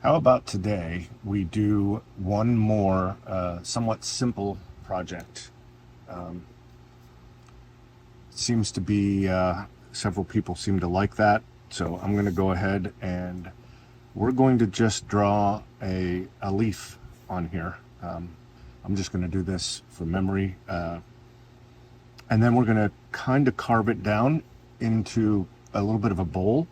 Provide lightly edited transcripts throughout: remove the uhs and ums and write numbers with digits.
How about today we do one more somewhat simple project? Um, Seems to be several people seem to like that, so I'm going to go ahead and we're going to just draw a leaf on here. I'm just going to do this from memory, and then we're going to kind of carve it down into a little bit of a bowl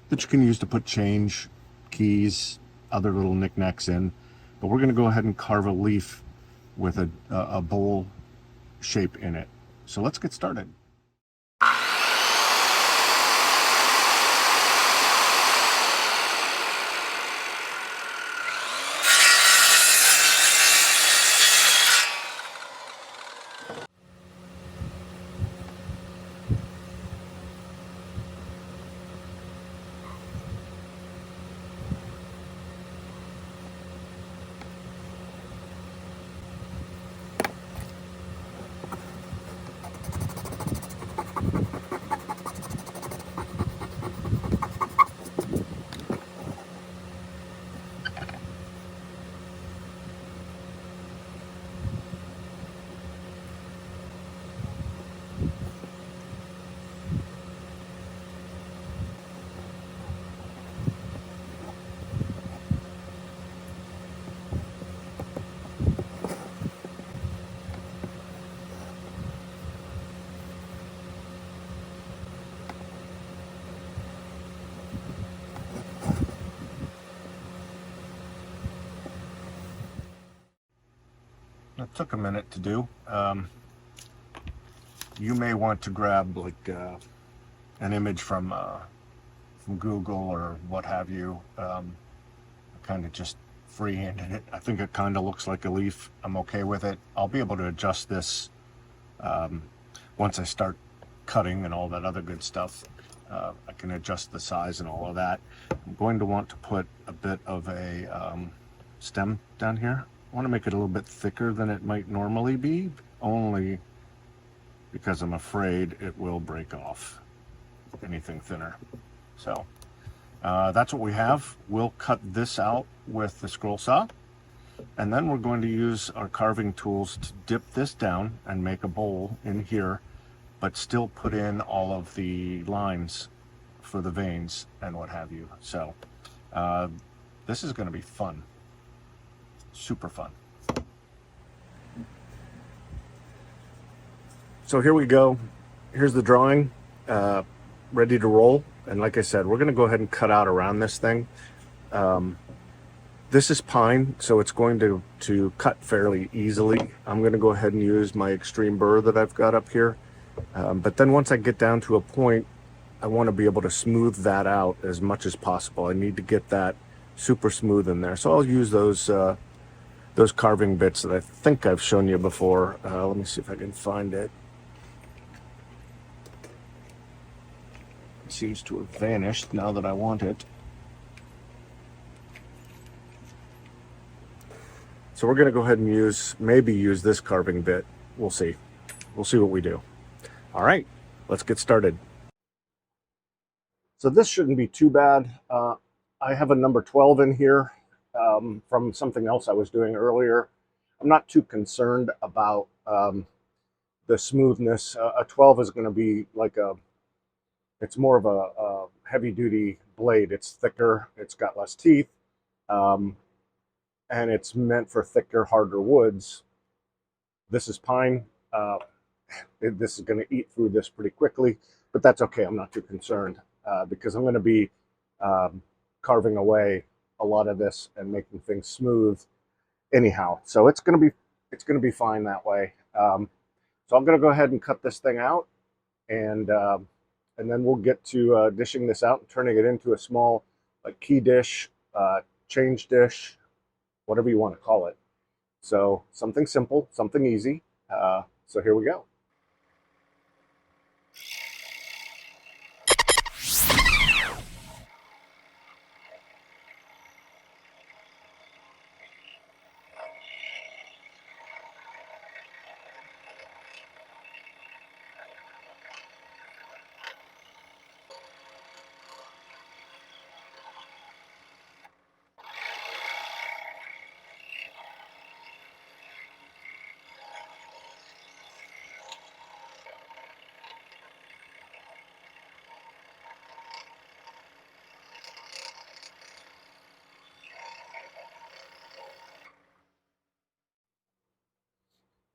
that you can use to put change, keys, other little knickknacks in. But we're going to go ahead and carve a leaf with a bowl shape in it. So let's get started. It took a minute to do. You may want to grab like an image from Google or what have you. I kind of just freehanded it. I think it kind of looks like a leaf. I'm okay with it. I'll be able to adjust this um, once I start cutting and all that other good stuff. I can adjust the size and all of that. I'm going to want to put a bit of a stem down here. I want to make it a little bit thicker than it might normally be, only because I'm afraid it will break off anything thinner. So that's what we have. We'll cut this out with the scroll saw, and then we're going to use our carving tools to dip this down and make a bowl in here, but still put in all of the lines for the veins and what have you. So this is going to be fun, super fun. So here we go. Here's the drawing, ready to roll. And like I said, we're going to go ahead and cut out around this thing. This is pine, so it's going to cut fairly easily. I'm going to go ahead and use my extreme burr that I've got up here. But then once I get down to a point, I want to be able to smooth that out as much as possible. I need to get that super smooth in there. So I'll use those carving bits that I think I've shown you before. Let me see if I can find it. It seems to have vanished now that I want it. So we're going to go ahead and maybe use this carving bit. We'll see. We'll see what we do. All right, let's get started. So this shouldn't be too bad. I have a number 12 in here from something else I was doing earlier. I'm not too concerned about the smoothness. A 12 is going to be like it's more of a heavy duty blade. It's thicker, it's got less teeth, and it's meant for thicker, harder woods. This is pine. This is going to eat through this pretty quickly, but that's okay. I'm not too concerned because I'm going to be carving away a lot of this and making things smooth anyhow. So it's going to be fine that way. So I'm going to go ahead and cut this thing out, and then we'll get to dishing this out and turning it into a small like key dish, change dish, whatever you want to call it. So something simple, something easy. So here we go.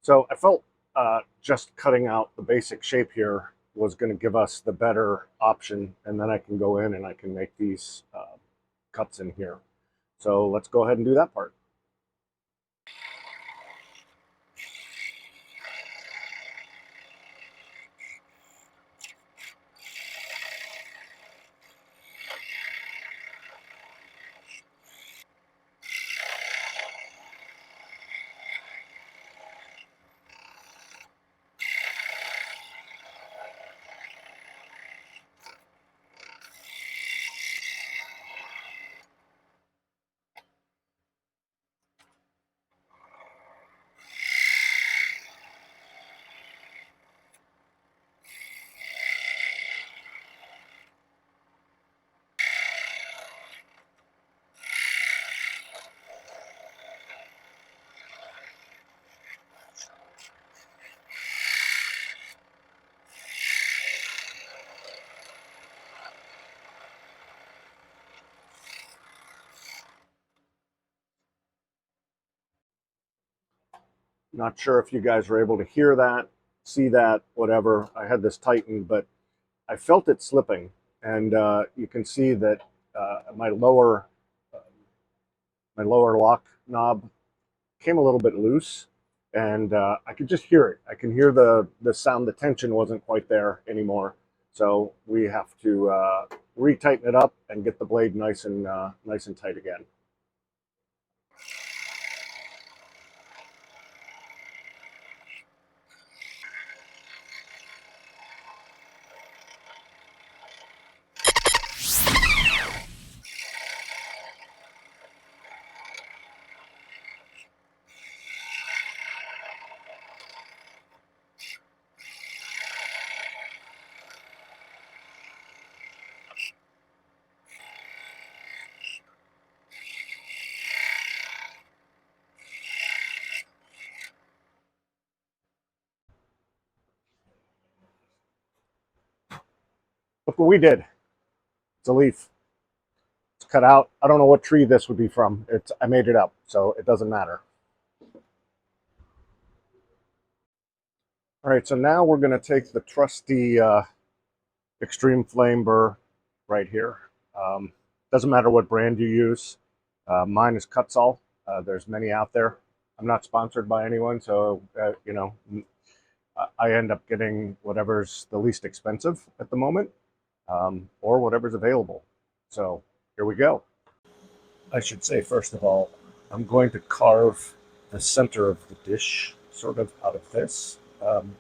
So I felt just cutting out the basic shape here was going to give us the better option, and then I can go in and I can make these cuts in here. So let's go ahead and do that part. Not sure if you guys were able to hear that, see that, whatever. I had this tightened, but I felt it slipping, and you can see that my lower lock knob came a little bit loose, and I could just hear it. I can hear the sound. The tension wasn't quite there anymore, so we have to retighten it up and get the blade nice and tight again. Look what we did. It's a leaf. It's cut out. I don't know what tree this would be from. I made it up, so it doesn't matter. All right, so now we're going to take the trusty extreme flame burr right here. Doesn't matter what brand you use. Mine is Kutzall. There's many out there. I'm not sponsored by anyone, so I end up getting whatever's the least expensive at the moment, or whatever's available. So here we go. I should say, first of all, I'm going to carve the center of the dish sort of out of this. I'm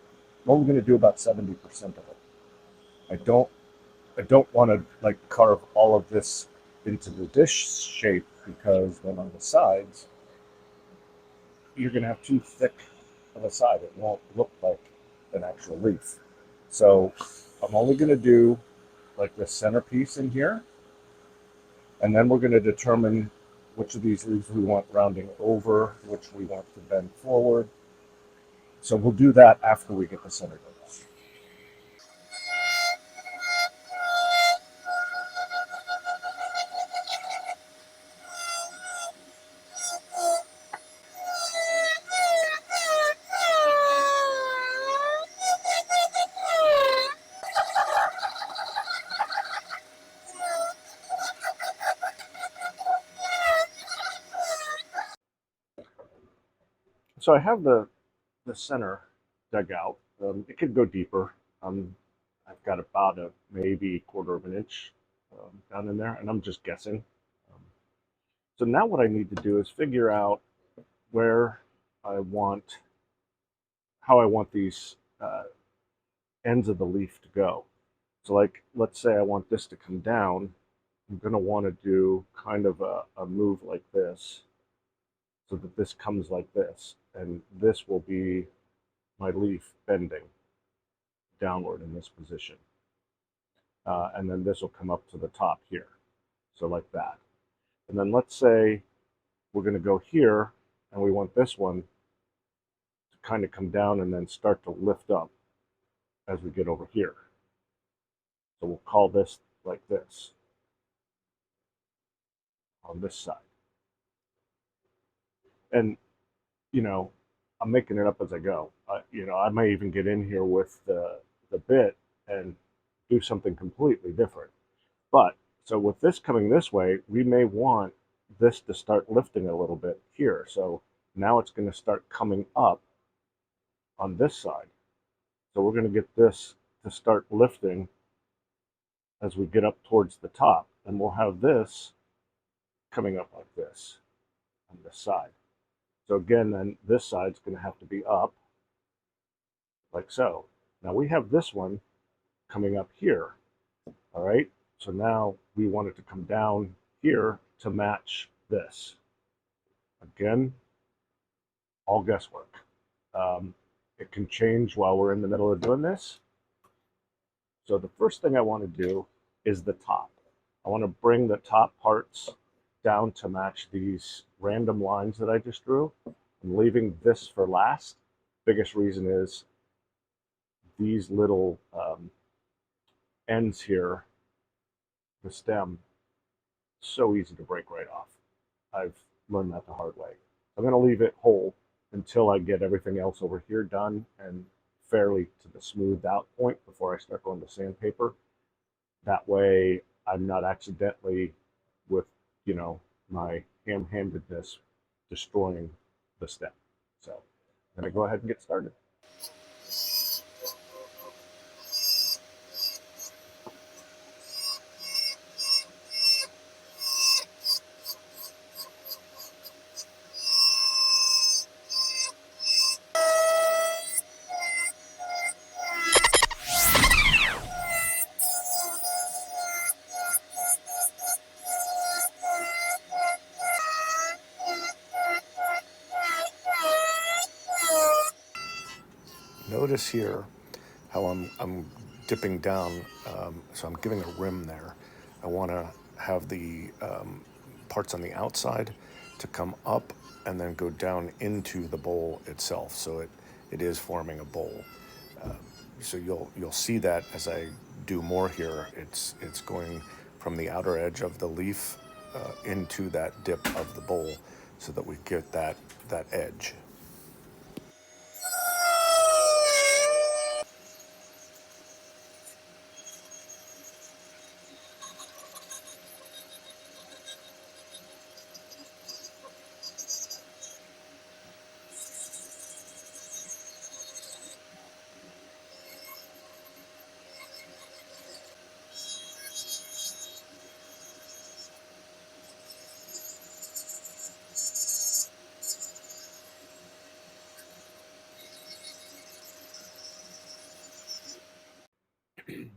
only going to do about 70% of it. I don't want to like carve all of this into the dish shape, because then on the sides you're going to have too thick of a side. It won't look like an actual leaf. So I'm only going to do like the centerpiece in here, and then we're going to determine which of these leaves we want rounding over, which we want to bend forward. So we'll do that after we get the center done. So I have the center dug out. It could go deeper. I've got about a maybe quarter of an inch down in there, and I'm just guessing. Um, so now what I need to do is figure out where I want, how I want these ends of the leaf to go. So like, let's say I want this to come down. I'm going to want to do kind of a move like this, so that this comes like this, and this will be my leaf bending downward in this position. And then this will come up to the top here, so like that. And then let's say we're going to go here, and we want this one to kind of come down and then start to lift up as we get over here. So we'll call this like this on this side. And, you know, I'm making it up as I go. I may even get in here with the bit and do something completely different. But so with this coming this way, we may want this to start lifting a little bit here. So now it's going to start coming up on this side. So we're going to get this to start lifting as we get up towards the top. And we'll have this coming up like this on this side. So again, then this side's going to have to be up like so. Now we have this one coming up here. All right. So now we want it to come down here to match this. Again, all guesswork. It can change while we're in the middle of doing this. So the first thing I want to do is the top. I want to bring the top parts down to match these random lines that I just drew. I'm leaving this for last. Biggest reason is these little ends here, the stem, so easy to break right off. I've learned that the hard way. I'm going to leave it whole until I get everything else over here done and fairly to the smoothed out point before I start going to sandpaper. That way I'm not accidentally, with my ham-handedness, destroying the stem. So I'm going to go ahead and get started. Notice here how I'm dipping down, so I'm giving a rim there. I want to have the parts on the outside to come up and then go down into the bowl itself, so it is forming a bowl. So you'll see that as I do more here. It's going from the outer edge of the leaf into that dip of the bowl, so that we get that edge.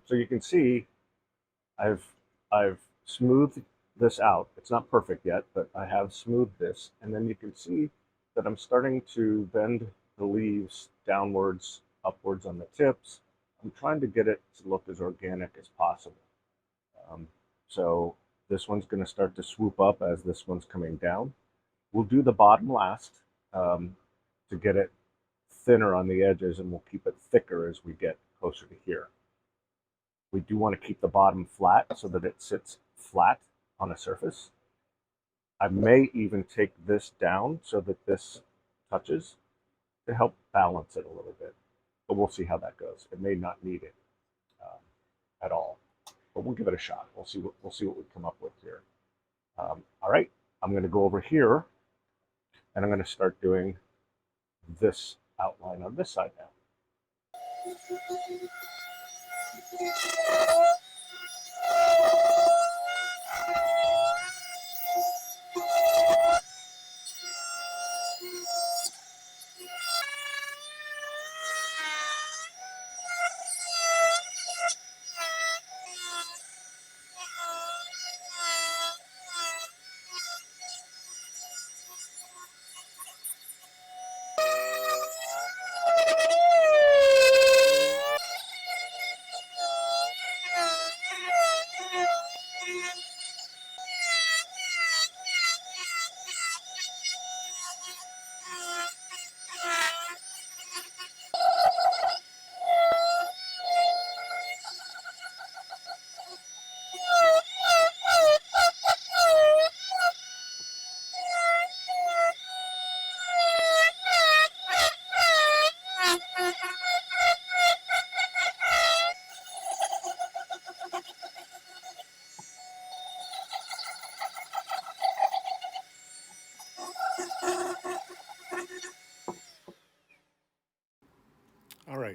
So you can see I've smoothed this out. It's not perfect yet, but I have smoothed this. And then you can see that I'm starting to bend the leaves downwards, upwards on the tips. I'm trying to get it to look as organic as possible. So this one's going to start to swoop up as this one's coming down. We'll do the bottom last to get it thinner on the edges, and we'll keep it thicker as we get closer to here. We do want to keep the bottom flat so that it sits flat on a surface. I may even take this down so that this touches to help balance it a little bit, but we'll see how that goes. It may not need it at all, but we'll give it a shot. We'll see what we come up with here. All right, I'm going to go over here and I'm going to start doing this outline on this side now.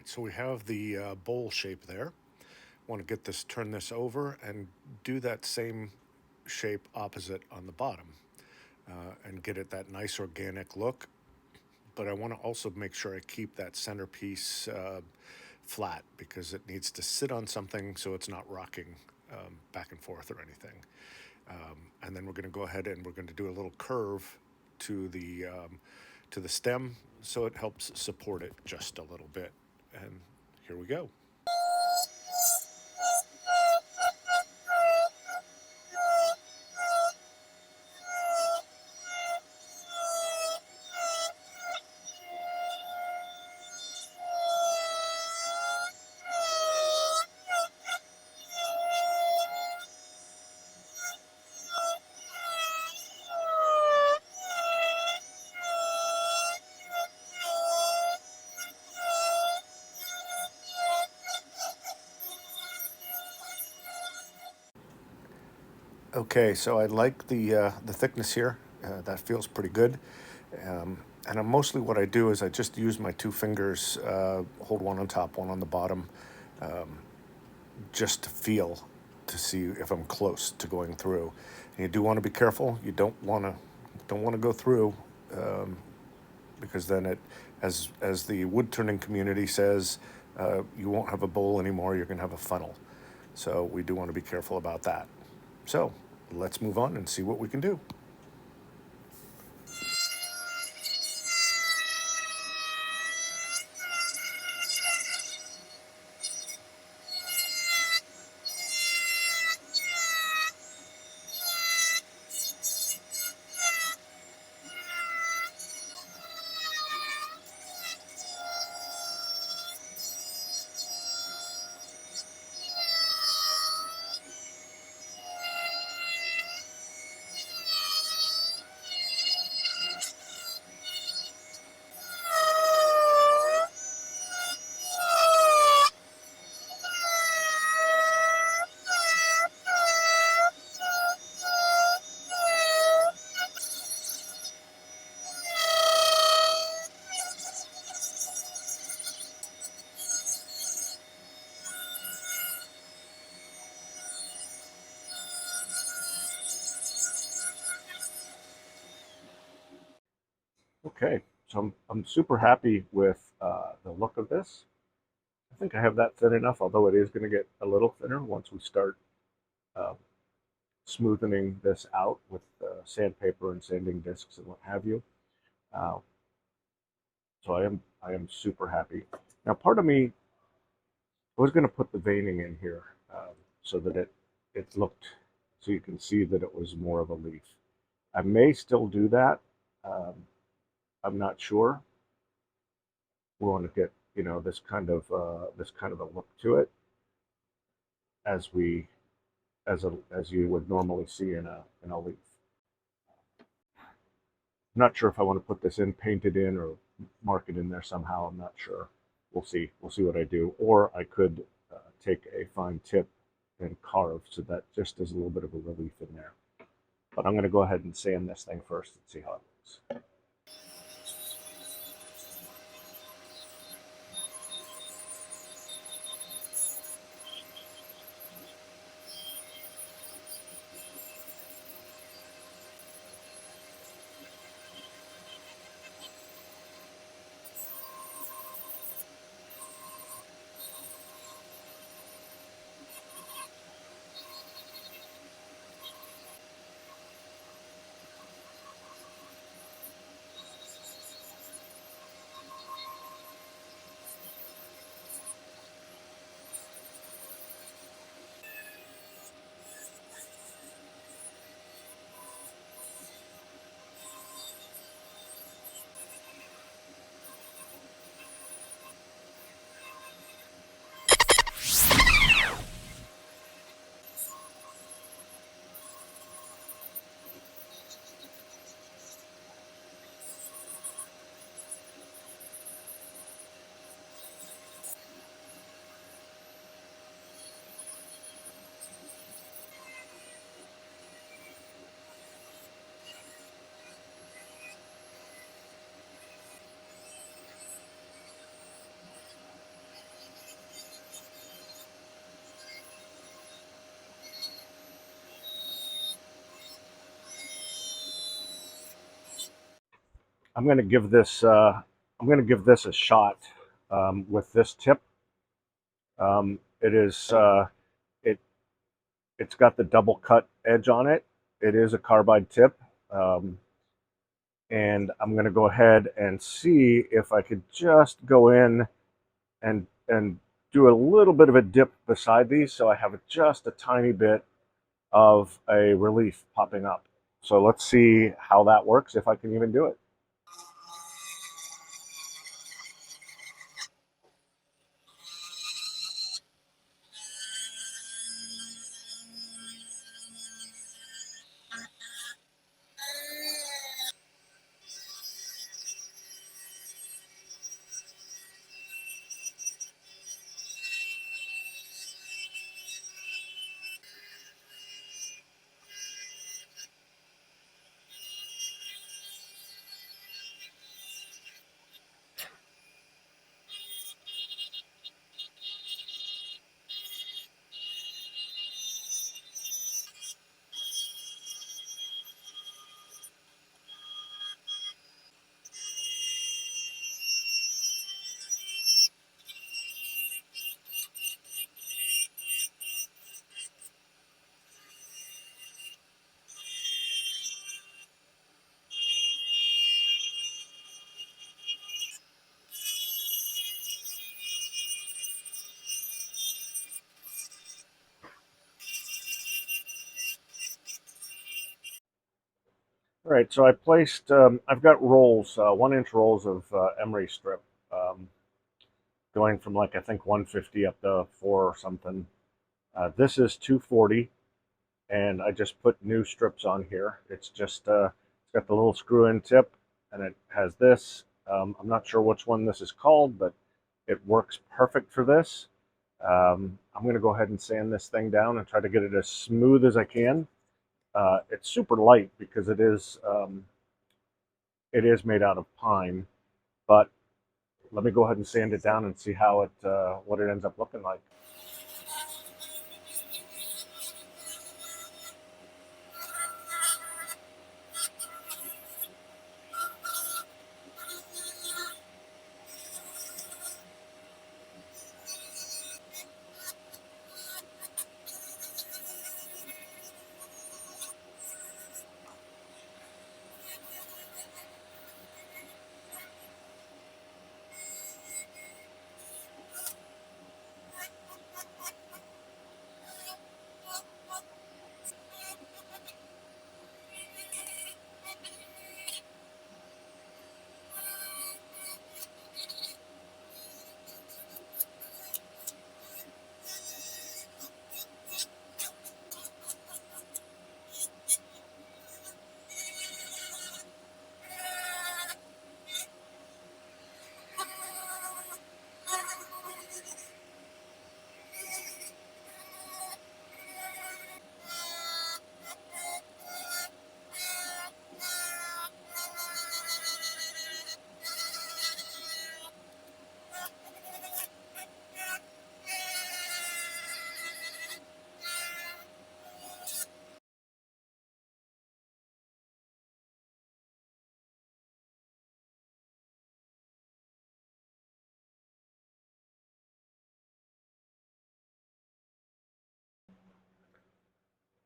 right, so we have the bowl shape there. Want to get this, turn this over and do that same shape opposite on the bottom, and get it that nice organic look. But I want to also make sure I keep that centerpiece flat because it needs to sit on something so it's not rocking back and forth or anything. And then we're going to go ahead and we're going to do a little curve to the stem so it helps support it just a little bit. And here we go. Okay, so I like the thickness here. That feels pretty good. And mostly what I do is I just use my two fingers, hold one on top, one on the bottom, just to feel to see if I'm close to going through. And you do want to be careful. You don't want to go through, because then as the wood turning community says, you won't have a bowl anymore. You're going to have a funnel. So we do want to be careful about that. So let's move on and see what we can do. Okay, so I'm super happy with the look of this. I think I have that thin enough, although it is going to get a little thinner once we start uh, smoothing this out with sandpaper and sanding discs and what have you. Uh, so I am super happy. Now, part of me, I was going to put the veining in here so that it looked, so you can see that it was more of a leaf. I may still do that. Um, I'm not sure. We want to get this kind of a look to it as we as you would normally see in a leaf. I'm not sure if I want to put this in, paint it in, or mark it in there somehow. I'm not sure. We'll see. We'll see what I do. Or I could take a fine tip and carve so that just is a little bit of a relief in there. But I'm going to go ahead and sand this thing first and see how it looks. I'm going to give this a shot with this tip. It is it it's got the double cut edge on it. It is a carbide tip, and I'm going to go ahead and see if I could just go in and do a little bit of a dip beside these, so I have just a tiny bit of a relief popping up. So let's see how that works, if I can even do it. All right, so I placed, I've got rolls, 1 inch rolls of emery strip, going from like, I think 150 up to 4 or something. This is 240, and I just put new strips on here. It's just, it's got the little screw in tip, and it has this. I'm not sure which one this is called, but it works perfect for this. I'm going to go ahead and sand this thing down and try to get it as smooth as I can. It's super light because it is made out of pine, but let me go ahead and sand it down and see how what it ends up looking like.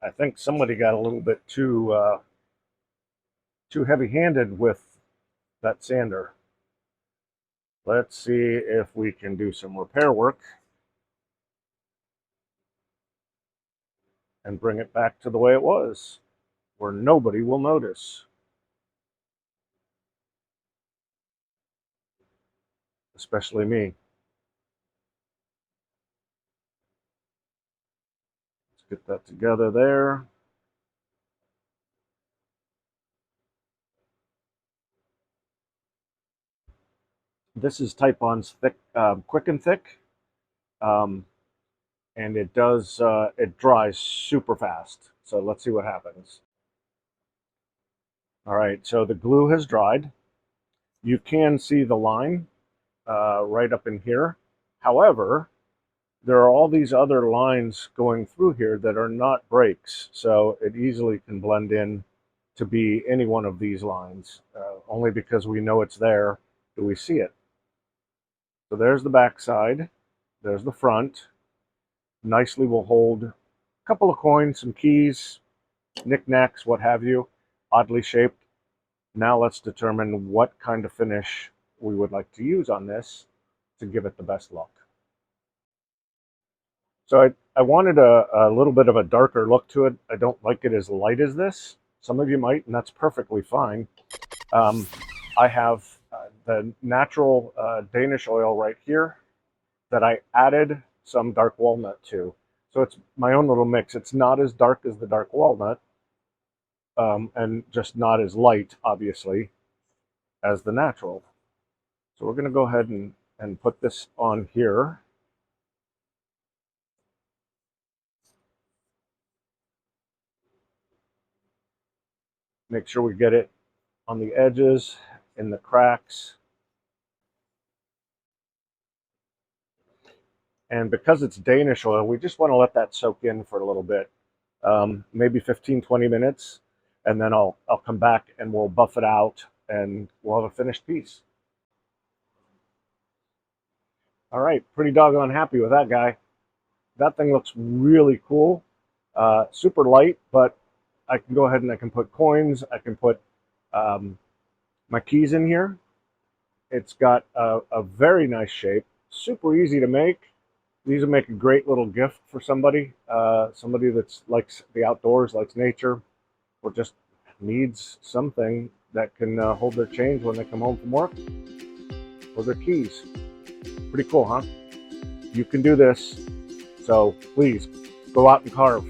I think somebody got a little bit too heavy-handed with that sander. Let's see if we can do some repair work and bring it back to the way it was, where nobody will notice, especially me. Let's get that together there. This is Type-On's thick, quick and thick, and it does it dries super fast. So let's see what happens. All right, so the glue has dried. You can see the line right up in here. However, there are all these other lines going through here that are not breaks, so it easily can blend in to be any one of these lines. Only because we know it's there do we see it. So there's the back side. There's the front. Nicely will hold a couple of coins, some keys, knickknacks, what have you. Oddly shaped. Now let's determine what kind of finish we would like to use on this to give it the best look. So I wanted a little bit of a darker look to it. I don't like it as light as this. Some of you might, and that's perfectly fine. I have the natural Danish oil right here that I added some dark walnut to. So it's my own little mix. It's not as dark as the dark walnut, and just not as light, obviously, as the natural. So we're going to go ahead and put this on here. Make sure we get it on the edges, in the cracks. And because it's Danish oil, we just want to let that soak in for a little bit, maybe 15-20 minutes, and then I'll come back and we'll buff it out and we'll have a finished piece. All right, pretty doggone happy with that guy. That thing looks really cool. Super light, but I can go ahead and I can put coins. I can put my keys in here. It's got a very nice shape, super easy to make. These will make a great little gift for somebody, somebody that's likes the outdoors, likes nature, or just needs something that can hold their change when they come home from work, or their keys. Pretty cool, huh? You can do this, so please go out and carve.